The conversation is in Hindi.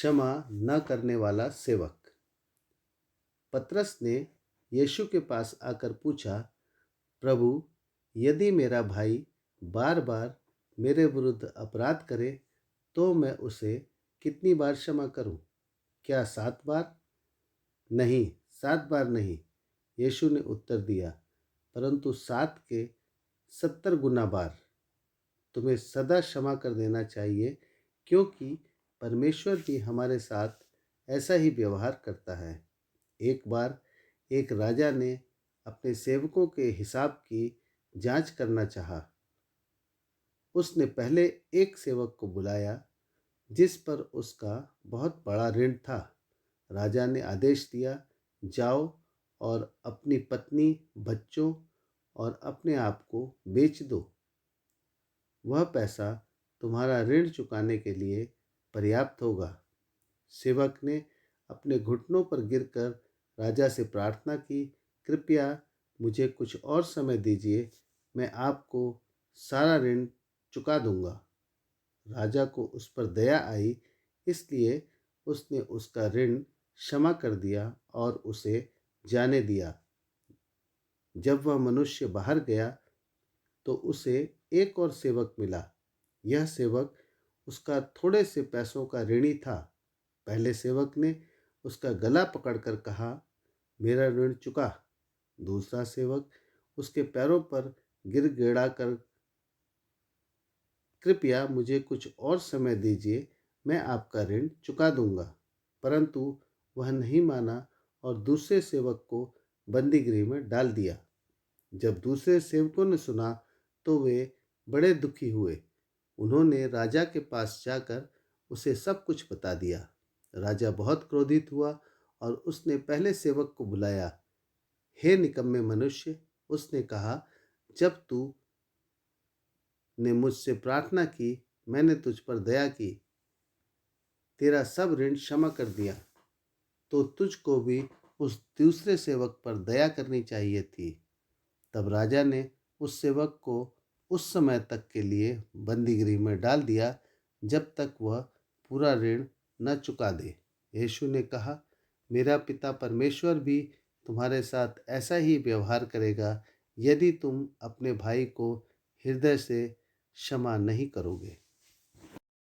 क्षमा न करने वाला सेवक। पतरस ने यीशु के पास आकर पूछा, प्रभु, यदि मेरा भाई बार बार मेरे विरुद्ध अपराध करे तो मैं उसे कितनी बार क्षमा करूं? क्या 7 बार? नहीं, 7 बार नहीं, यीशु ने उत्तर दिया, परंतु 7 के 70 गुना बार। तुम्हें सदा क्षमा कर देना चाहिए, क्योंकि परमेश्वर भी हमारे साथ ऐसा ही व्यवहार करता है। एक बार एक राजा ने अपने सेवकों के हिसाब की जांच करना चाहा। उसने पहले एक सेवक को बुलाया जिस पर उसका बहुत बड़ा ऋण था। राजा ने आदेश दिया, जाओ और अपनी पत्नी, बच्चों और अपने आप को बेच दो। वह पैसा तुम्हारा ऋण चुकाने के लिए पर्याप्त होगा। सेवक ने अपने घुटनों पर गिरकर राजा से प्रार्थना की, कृपया मुझे कुछ और समय दीजिए, मैं आपको सारा ऋण चुका दूंगा। राजा को उस पर दया आई, इसलिए उसने उसका ऋण क्षमा कर दिया और उसे जाने दिया। जब वह मनुष्य बाहर गया तो उसे एक और सेवक मिला। यह सेवक उसका थोड़े से पैसों का ऋणी था। पहले सेवक ने उसका गला पकड़कर कहा, मेरा ऋण चुका। दूसरा सेवक उसके पैरों पर गिड़गिड़ा कर, कृपया मुझे कुछ और समय दीजिए, मैं आपका ऋण चुका दूंगा। परंतु वह नहीं माना और दूसरे सेवक को बंदीगृह में डाल दिया। जब दूसरे सेवकों ने सुना तो वे बड़े दुखी हुए। उन्होंने राजा के पास जाकर उसे सब कुछ बता दिया। राजा बहुत क्रोधित हुआ और उसने पहले सेवक को बुलाया। हे निकम्मे मनुष्य, उसने कहा, जब तू ने मुझसे प्रार्थना की, मैंने तुझ पर दया की, तेरा सब ऋण क्षमा कर दिया, तो तुझको भी उस दूसरे सेवक पर दया करनी चाहिए थी। तब राजा ने उस सेवक को उस समय तक के लिए बंदीगृह में डाल दिया जब तक वह पूरा ऋण न चुका दे। यीशु ने कहा, मेरा पिता परमेश्वर भी तुम्हारे साथ ऐसा ही व्यवहार करेगा यदि तुम अपने भाई को हृदय से क्षमा नहीं करोगे।